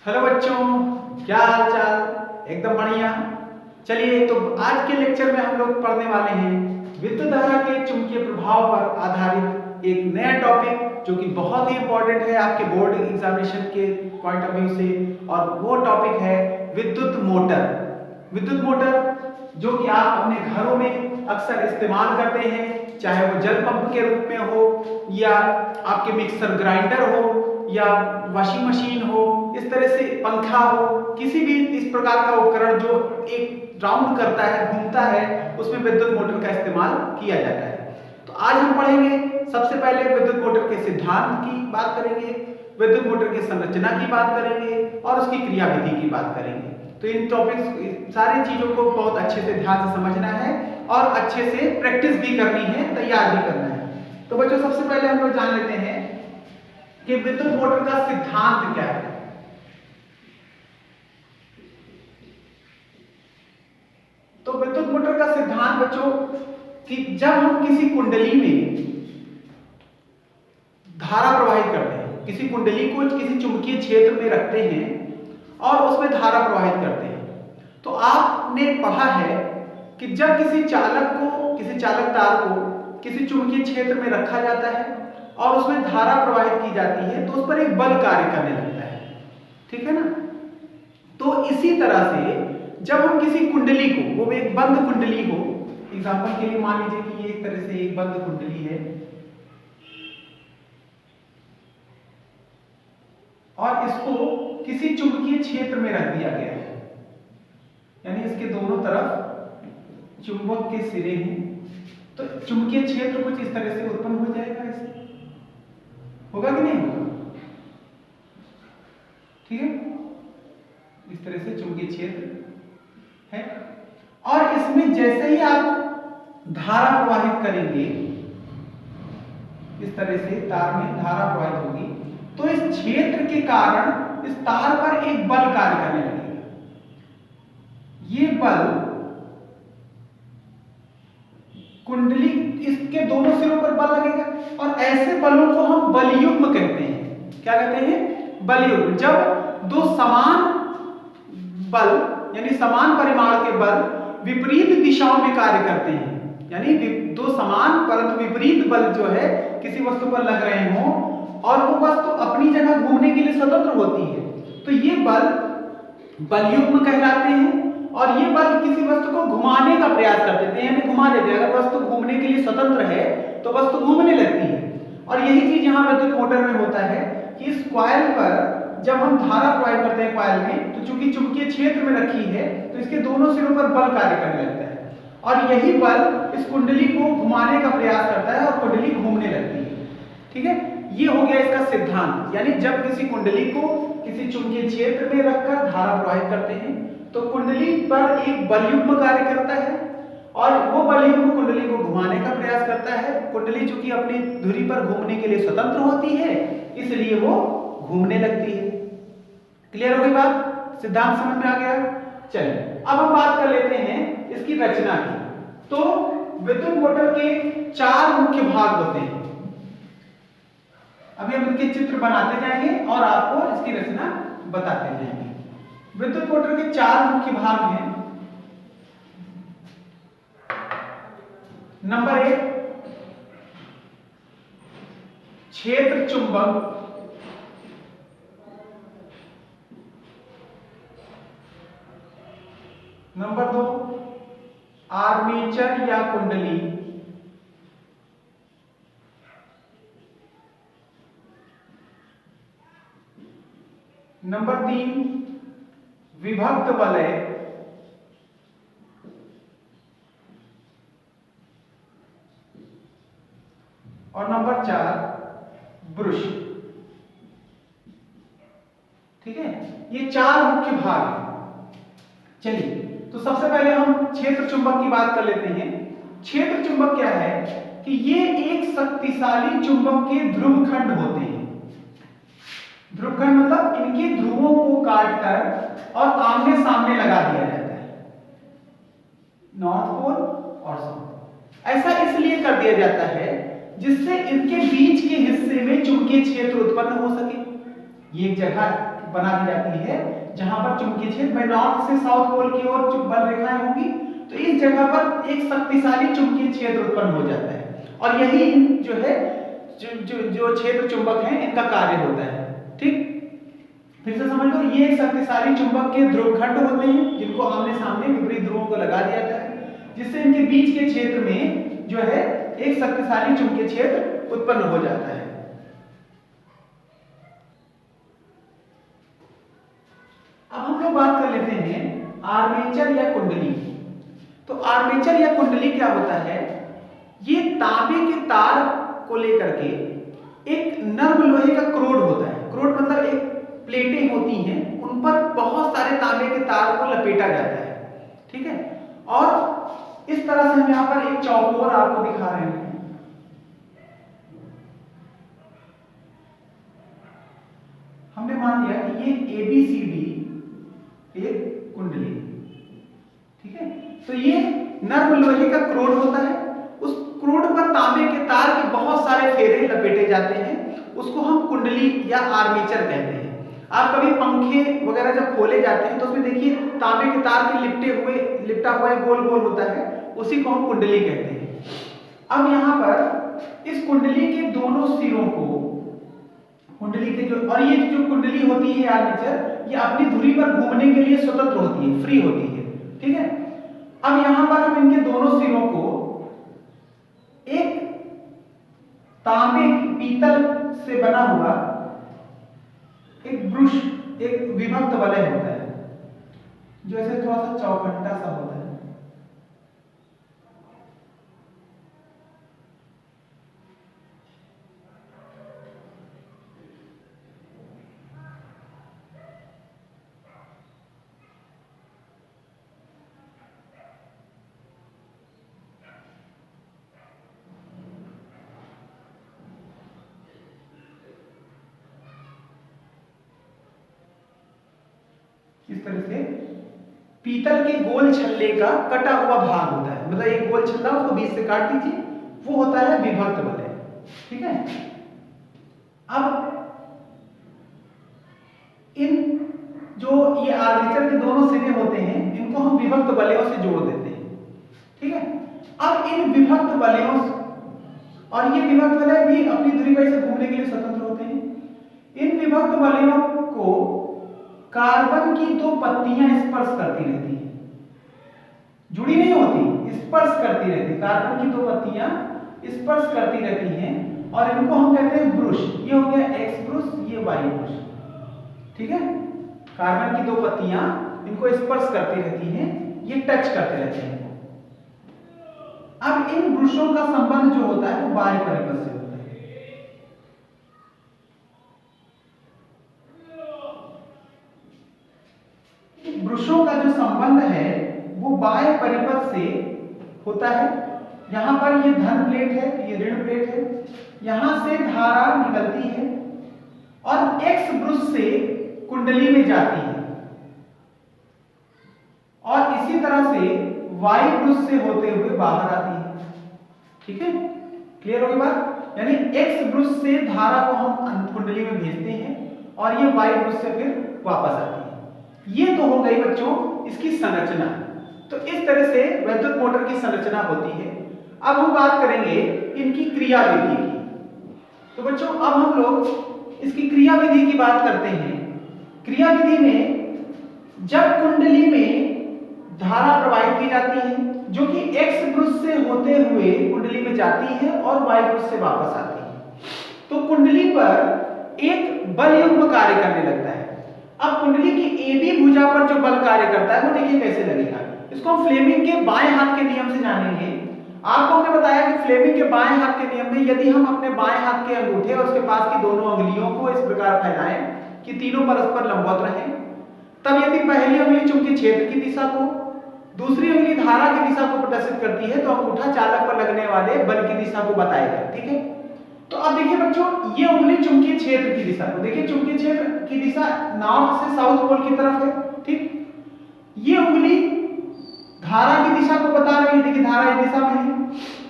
Hello बच्चों, क्या हाल चाल? एकदम बढ़िया। चलिए, तो आज के लेक्चर में हम लोग पढ़ने वाले हैं विद्युत धारा के चुंबकीय प्रभाव पर आधारित एक नया टॉपिक जो कि बहुत ही इंपॉर्टेंट है आपके बोर्ड एग्जामिनेशन के पॉइंट ऑफ व्यू से। और वो टॉपिक है विद्युत मोटर। विद्युत मोटर जो कि आप अपने घरों में अक्सर इस्तेमाल करते हैं, चाहे वो जल पंप के रूप में हो या आपके मिक्सर ग्राइंडर हो या वॉशिंग मशीन हो, इस तरह से पंखा हो, किसी भी इस प्रकार का उपकरण जो एक राउंड करता है, घूमता है, उसमें विद्युत मोटर का इस्तेमाल किया जाता है। तो आज हम पढ़ेंगे, सबसे पहले विद्युत मोटर के सिद्धांत की बात करेंगे, विद्युत मोटर की संरचना की बात करेंगे और उसकी क्रियाविधि की बात करेंगे। तो इन टॉपिक्स सारी चीजों को बहुत अच्छे से ध्यान से समझना है और अच्छे से प्रैक्टिस भी करनी है, तैयार भी करना है। तो बच्चों, सबसे पहले हम लोग जान लेते हैं कि विद्युत मोटर का सिद्धांत क्या है। तो विद्युत मोटर का सिद्धांत बच्चों कि जब हम किसी कुंडली में धारा प्रवाहित करते हैं, किसी कुंडली को किसी चुंबकीय क्षेत्र में रखते हैं और उसमें धारा प्रवाहित करते हैं, तो आपने पढ़ा है कि जब किसी चालक तार को किसी चुंबकीय क्षेत्र में रखा जाता है और उसमें धारा प्रवाहित की जाती है, तो उस पर एक बल कार्य करने लगता है, ठीक है ना। तो इसी तरह से जब हम किसी कुंडली को, वो एक बंद कुंडली हो, एग्जांपल के लिए मान लीजिए कि ये एक तरह से एक बंद कुंडली है और इसको किसी चुंबकीय क्षेत्र में रख दिया गया है, यानी इसके दोनों तरफ चुंबक के सिरे हैं, तो चुंबकीय क्षेत्र कुछ इस तरह से उत्पन्न हो जाएगा। इससे होगा कि नहीं होगा? ठीक है, इस तरह से चुंबकीय क्षेत्र है और इसमें जैसे ही आप धारा प्रवाहित करेंगे, इस तरह से तार में धारा प्रवाहित होगी, तो इस क्षेत्र के कारण इस तार पर एक बल कार्य करने लगेगा। ये बल कुंडली, इसके दोनों सिरों पर बल लगेगा और ऐसे बलों को हम बलयुग्म कहते हैं। क्या कहते हैं? बलयुग्म। जब दो समान बल यानी समान परिमाण के बल विपरीत दिशाओं में कार्य करते हैं, यानी दो समान परंतु विपरीत बल जो है किसी वस्तु पर लग रहे हों और वो वस्तु अपनी जगह घूमने के लिए स्वतंत्र होती है, तो ये बल बलयुग्म कहलाते हैं। और ये बल किसी वस्तु को घुमाने का प्रयास कर देते हैं, यानी घुमा देते हैं। अगर वस्तु घूमने के लिए स्वतंत्र है तो वस्तु घूमने लगती है। और यही चीज यहाँ विद्युत मोटर में होता है कि इस कॉइल पर जब हम धारा प्रवाहित करते हैं कॉइल में, तो चूंकि चुंबकीय क्षेत्र में रखी है तो इसके दोनों सिरों पर बल कार्य करने लगता है और यही बल इस कुंडली को घुमाने का प्रयास करता है और कुंडली घूमने लगती है। ठीक है, ये हो गया इसका सिद्धांत। यानी जब किसी कुंडली को किसी चुंबकीय क्षेत्र में रखकर धारा प्रवाहित करते हैं तो कुंडली पर एक बलयुग्म कार्य करता है और वो बलयुग्म कुंडली को घुमाने का प्रयास करता है। कुंडली चूंकि अपनी धुरी पर घूमने के लिए स्वतंत्र होती है, इसलिए वो घूमने लगती है। क्लियर हो गई बात? सिद्धांत समझ में आ गया? चलिए, अब हम बात कर लेते हैं इसकी रचना की। तो विद्युत मोटर के चार मुख्य भाग होते हैं। अभी हम इनके चित्र बनाते जाएंगे और आपको इसकी रचना बताते जाएंगे। विद्युत मोटर के चार मुख्य भाग हैं। नंबर 1, क्षेत्र चुंबक। नंबर 2, आर्मेचर या कुंडली। नंबर 3, विभक्त वलय। और नंबर 4, ब्रुश। ठीक है, ये चार मुख्य भाग हैं। चलिए, तो सबसे पहले हम क्षेत्र चुंबक की बात कर लेते हैं। क्षेत्र चुंबक क्या है कि ये एक शक्तिशाली चुंबक के ध्रुव खंड होते हैं। ध्रुव खंड मतलब इनके ध्रुवों को काटकर और आमने सामने लगा दिया जाता है, नॉर्थ पोल और साउथ पोल। ऐसा इसलिए कर दिया जाता है जिससे इनके बीच के हिस्से में चुंबकीय क्षेत्र उत्पन्न हो सके। ये एक जगह बना दी जाती है जहां पर चुंबकीय क्षेत्र में नॉर्थ से साउथ पोल की ओर बल रेखाएं होंगी, तो इस जगह पर एक शक्तिशाली चुंबकीय क्षेत्र उत्पन्न हो जाता है और यही जो है जो क्षेत्र चुंबक हैं इनका कार्य होता है। ठीक, फिर से समझ लो, ये एक शक्तिशाली चुंबक के ध्रुवखंड होते हैं जिनको आमने सामने विपरीत ध्रुवों को लगा दिया जाता है, जिससे इनके बीच के क्षेत्र में जो है एक शक्तिशाली चुंबकीय क्षेत्र उत्पन्न हो जाता है। अब हम लोग बात कर लेते हैं आर्मेचर या कुंडली। तो आर्मेचर या कुंडली क्या होता है? ये तांबे के तार को लेकर के एक नर्म लोहे का क्रोड होता है। क्रोड मतलब एक प्लेटें होती हैं, उन पर बहुत सारे तांबे के तार को लपेटा जाता है। ठीक है, और इस तरह से हम यहां पर एक चौकोर आपको दिखा रहे हैं। हमने मान लिया कि ये ABCD एक कुंडली, ठीक है। तो ये नर्म लोहे का क्रोड होता है, उस क्रोड पर तांबे के तार के बहुत सारे फेरे लपेटे जाते हैं, उसको हम कुंडली या आर्मेचर कहते हैं। आप कभी पंखे वगैरह जब खोले जाते हैं तो उसमें देखिए तांबे के तार के लिपटा हुआ गोल गोल होता है, उसी को हम कुंडली कहते हैं। अब यहाँ पर इस कुंडली के दोनों सिरों को, कुंडली के जो, और ये जो कुंडली होती है आर्मेचर, ये अपनी धुरी पर घूमने के लिए स्वतंत्र होती है, फ्री होती है। ठीक है, अब यहां पर हम इनके दोनों सिरों को एक तांबे पीतल से बना हुआ एक ब्रुश, एक विभक्त वलय होता है जो ऐसे थोड़ा सा चौखट्टा सा होता है। इस तरह से पीतल के गोल छल्ले का कटा हुआ भाग होता है, मतलब एक गोल छल्ला उसको बीच से काट दीजिए, वो होता है विभक्त वलय। ठीक है, अब इन जो ये आर्मेचर के दोनों सिरे होते हैं इनको हम विभक्त वलयों से जोड़ देते हैं। ठीक है, अब इन विभक्त वलयों, और ये विभक्त वलय भी अपनी धुरी पर से घूमने के लिए स्वतंत्र होते हैं, इन विभक्त वलयों को कार्बन की दो पत्तियां स्पर्श करती रहती हैं, जुड़ी नहीं होती, स्पर्श करती रहती, कार्बन की दो पत्तियां स्पर्श करती रहती हैं और इनको हम कहते हैं ब्रुश। ये हो गया X ब्रुश, ये Y ब्रुश। ठीक है, कार्बन की दो पत्तियां इनको स्पर्श करती रहती हैं, ये टच करते रहते हैं। अब इन ब्रुशों का संबंध जो होता है वो बाह्य परिपथ से होता है। ब्रुशों का जो संबंध है वो बाह्य परिपथ से होता है। यहां पर ये धन प्लेट है, ये ऋण प्लेट है, यहां से धारा निकलती है और X ब्रुश से कुंडली में जाती है और इसी तरह से Y ब्रुश से होते हुए बाहर आती है। ठीक है, क्लियर होगी बात? यानी X ब्रुश से धारा को हम कुंडली में भेजते हैं और ये Y ब्रुश से फिर वापस आती है। ये तो हो गई बच्चों इसकी संरचना। तो इस तरह से वैद्युत मोटर की संरचना होती है। अब हम बात करेंगे इनकी क्रियाविधि की। तो बच्चों अब हम लोग इसकी क्रियाविधि की बात करते हैं। क्रियाविधि में जब कुंडली में धारा प्रवाहित की जाती है जो कि X ब्रुश से होते हुए कुंडली में जाती है और Y ब्रुश से वापस आती है, तो कुंडली पर एक बल युग्म कार्य करने लगता है। अब कुंडली की AB भुजा पर जो बल कार्य करता है वो देखिए कैसे लगेगा। इसको हम फ्लेमिंग के बाएं हाथ के नियम से जानेंगे। आपको हमने बताया कि फ्लेमिंग के बाएं हाथ के नियम में यदि हम अपने बाएं हाथ के अंगूठे और उसके पास की दोनों अंगुलियों को इस प्रकार फैलाएं कि तीनों परस्पर लंबवत रहें, तब यदि पहली अंगुली चुंबकीय क्षेत्र की दिशा को, दूसरी अंगुली धारा की दिशा को प्रदर्शित करती है, तो अंगूठा चालक पर लगने वाले बल की दिशा को बताएगा। ठीक है, तो अब देखिए बच्चों ये उंगली चुंबकीय क्षेत्र की दिशा को, देखिए चुंबकीय क्षेत्र की दिशा नॉर्थ से साउथ पोल की तरफ है। ठीक, ये उंगली धारा की दिशा को बता रही है, देखिए धारा इस दिशा में है,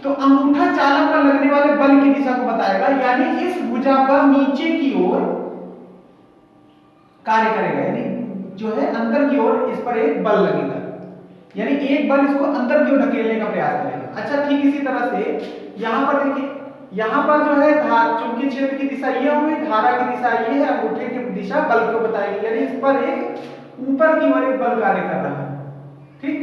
तो अंगूठा चालक पर लगने वाले बल की दिशा को बताएगा। यानी इस भुजा पर नीचे की ओर कार्य करेगा, यानी जो है अंदर की ओर इस पर एक बल लगेगा, यानी एक बल इसको अंदर की ओर ढकेलने का प्रयास करेगा। अच्छा, ठीक इसी तरह से यहाँ पर देखिए, यहाँ पर जो है चुंबकीय क्षेत्र की दिशा ये हुई, धारा की दिशा ये है, अंगूठे की दिशा बल को बताएगी, यानी इस पर एक ऊपर की ओर एक बल कार्य कर रहा है, ठीक,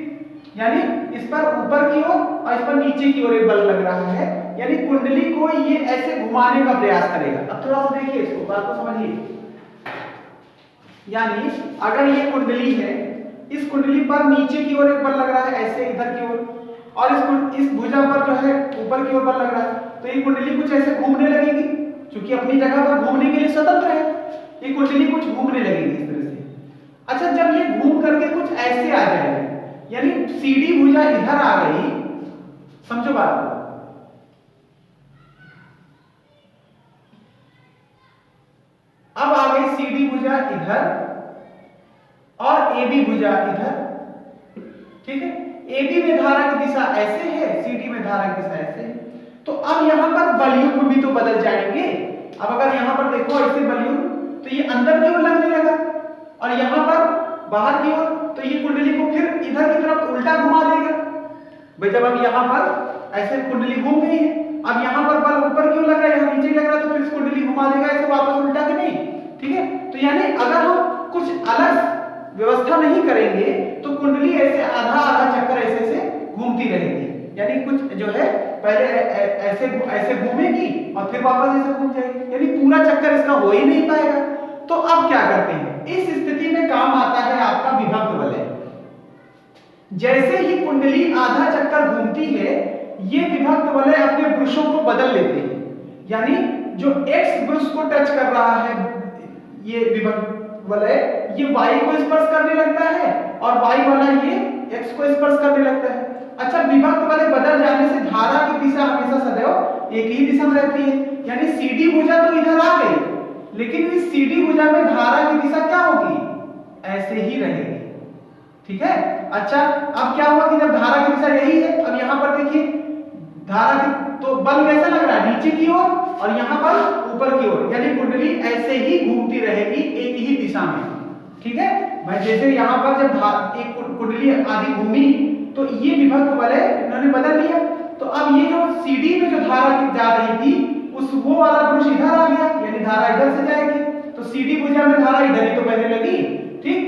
यानी इस पर ऊपर की ओर और इस पर नीचे की ओर एक बल लग रहा है, यानी कुंडली को ये ऐसे घुमाने का प्रयास करेगा। अब थोड़ा सा देखिए इसको, बात को समझिए, यानी अगर ये कुंडली है, इस कुंडली पर नीचे की ओर एक बल लग रहा है ऐसे इधर की ओर, और इस भुजा पर जो है ऊपर की ओर बल लग रहा है, तो ये कुंडली कुछ ऐसे घूमने लगेगी, क्योंकि अपनी जगह पर घूमने के लिए स्वतंत्र है, ये कुंडली कुछ घूमने लगेगी इस तरह से। अच्छा, जब ये घूम करके कुछ ऐसे आ जाएगी, यानी सीधी भुजा इधर आ गई, समझो बात को, अब आ गई सीधी भुजा इधर और AB भुजा इधर, ठीक है, AB में धारा की दिशा ऐसे है, CD में धारा की दिशा ऐसे है, तो अब यहां पर बलयुग्म भी तो बदल जाएंगे। अब अगर यहां पर देखो ऐसे बलयुग्म, तो ये अंदर की ओर लगने लगा, और यहां पर बाहर की ओर, तो ये कुंडली को फिर इधर की तरफ उल्टा घुमा देगा। भाई जब अब यहां पर ऐसे कुंडली घूम गई है, अब यहां पर बल ऊपर क्यों लग रहा है, यहां नीचे लग रहा है, तो फिर इस कुंडली घुमा देगा ऐसे वापस उल्टा कि नहीं, ठीक है। तो यानी अगर हम कुछ अलग व्यवस्था नहीं करेंगे तो कुंडली ऐसे आधा आधा चक्कर ऐसे से घूमती रहेगी, यानी कुछ जो है पहले ऐसे ऐसे घूमेगी और फिर वापस ऐसे घूम जाएगी, यानी पूरा चक्कर इसका हो ही नहीं पाएगा। तो अब क्या करते हैं, इस स्थिति में काम आता है आपका विभक्त वलय। जैसे ही कुंडली आधा चक्कर घूमती है, ये विभक्त वलय अपने ब्रुशों को बदल लेते हैं, यानी जो x ब्रुश को टच कर रहा है ये विभक्त वलय, ये y को स्पर्श करने लगता है, और y वाला ये x को स्पर्श करने लगता है। अच्छा, विभक्त वलय बदल जाने से धारा की दिशा हमेशा सदैव एक ही दिशा में रहती है, यानी CD भुजा तो इधर आ गई, लेकिन इस CD भुजा में धारा की दिशा क्या होगी, ऐसे ही रहेगी, ठीक है। अच्छा, अब क्या हुआ कि जब धारा की दिशा यही है, अब यहां पर देखिए धारा की तो बल कैसा लग रहा है, नीचे की ओर, और यहां पर ऊपर की ओर, यानी कुंडली ऐसे ही घूमती रहेगी एक ही दिशा में, ठीक है भाई। जैसे यहां पर जब एक कुंडली आधी घूमी, तो ये विभक्त वलय इन्होंने बदल लिया, तो अब ये जो CD में जो धारा जा रही थी, उस वो वाला ब्रुश इधर आ गया, यानी धारा इधर से जाएगी, तो CD भुजा में धारा इधर ही तो बहने लगी, ठीक,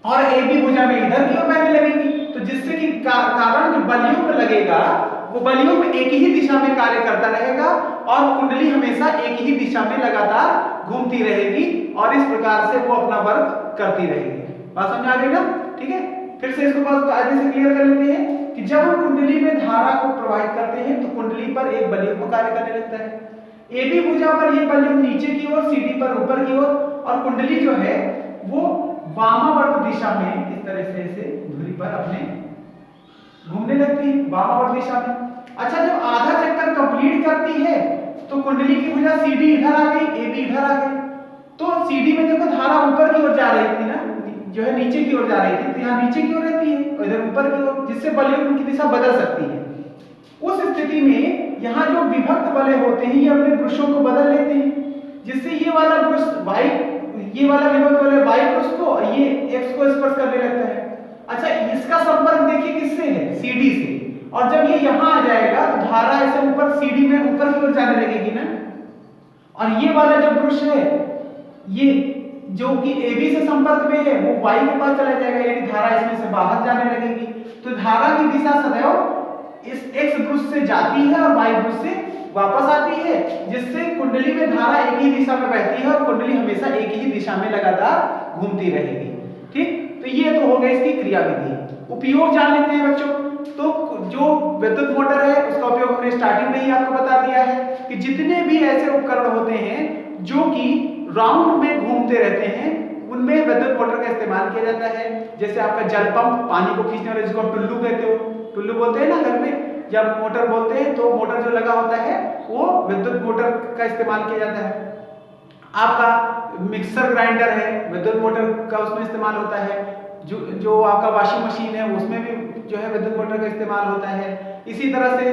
और AB भुजा में इधर की ओर बहने लगेगी, तो जिससे कि कारण जो बलयुग्म लगेगा, वो बलयुग्म एक ही दिशा में कार्य करता रहेगा, और कुंडली हमेशा एक ही दिशा में लगातार घूमती रहेगी, और इस प्रकार से वो अपना वर्क करती रहेगी। बात समझ आ गई ना, ठीक है। फिर से इसको बहुत कायदे से क्लियर कर लेते हैं कि जब हम कुंडली में धारा को प्रवाहित करते हैं, तो कुंडली पर एक बलयुग्म कार्य करने लगता है। AB भुजा पर ये बलयुग्म नीचे की ओर, CD पर ऊपर की ओर, और कुंडली जो है वो वामावर्त दिशा में इस तरह से ऐसे धुरी पर अपने घूमने लगती है, वामावर्त दिशा में। अच्छा, जब आधा चक्कर कंप्लीट करती है, तो कुंडली की भुजा CD इधर आ गई, AB इधर आ गई, तो CD में देखो धारा ऊपर की ओर जा रही थी ना, जो है नीचे की ओर जा रही थी, तो यहाँ नीचे की ओर रहती है और इधर ऊपर की ओर, जिससे बलयुग्म की दिशा बदल सकती है। उस स्थिति में यहाँ जो विभक्त वलय होते हैं, ये अपने ब्रुशों को बदल लेते हैं, जिससे ये वाला ब्रुश y, ये वाला विभक्त वलय y ब्रुश को, ये x को स्पर्श करने लगता है। अच्छा, इसका संपर्क देखिए किससे है, CD से, और जब ये यहाँ आ जाएगा तो धारा ऐसे ऊपर CD में ऊपर की ओर जाने लगेगी ना, और ये वाला जो ब्रुश है, ये जो कि AB से संपर्क में है, वो y के पास चला जाएगा, यानी धारा इसमें से बाहर जाने लगेगी। तो धारा की दिशा सदैव इस x ब्रुश से जाती है और y ब्रुश से वापस आती है, जिससे कुंडली में धारा एक ही दिशा में बहती है और कुंडली हमेशा एक ही दिशा में लगातार घूमती रहेगी, ठीक। तो ये तो हो गई इसकी क्रियाविधि। उपयोग जान लेते हैं बच्चों। तो जो विद्युत मोटर है, उसका उपयोग हमने स्टार्टिंग में ही आपको बता दिया है कि जितने भी ऐसे उपकरण होते हैं जो कि राउंड में घूमते रहते हैं, उनमें विद्युत मोटर का इस्तेमाल किया जाता है। जैसे आपका जल पंप, पानी को खींचने वाला, जिसको टुल्लू कहते हो, टुल्लू बोलते हैं ना घर में, जब मोटर बोलते हैं तो मोटर जो लगा होता है वो विद्युत मोटर का इस्तेमाल किया जाता है। आपका मिक्सर ग्राइंडर है, विद्युत मोटर का उसमें इस्तेमाल होता है। जो आपका वॉशिंग मशीन है, उसमें भी जो है विद्युत मोटर का इस्तेमाल होता है। इसी तरह से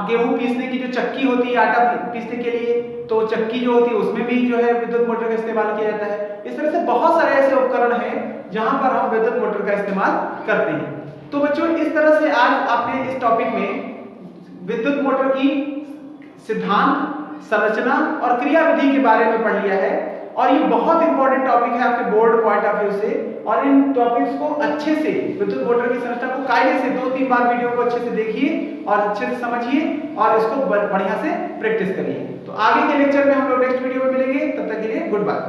गेहूं पीसने की जो चक्की होती है आटा पीसने के लिए, तो चक्की जो होती है उसमें भी जो है विद्युत मोटर का इस्तेमाल किया जाता है। इस तरह से बहुत सारे ऐसे उपकरण हैं जहां पर हम विद्युत मोटर का इस्तेमाल करते हैं। तो बच्चों इस तरह से आज आपने इस टॉपिक में विद्युत मोटर की सिद्धांत, संरचना और क्रियाविधि के बारे में पढ़ लिया है और ये बहुत इंपॉर्टेंट टॉपिक है आपके बोर्ड पॉइंट ऑफ व्यू से। और इन टॉपिक्स को अच्छे से विद्युत मोटर की संरचना को कायदे से 2-3 बार वीडियो को अच्छे से देखिए और अच्छे से समझिए और इसको बढ़िया से प्रैक्टिस करिए। तो आगे के लेक्चर में हम लोग नेक्स्ट वीडियो में मिलेंगे, तब तक के लिए गुड बाय।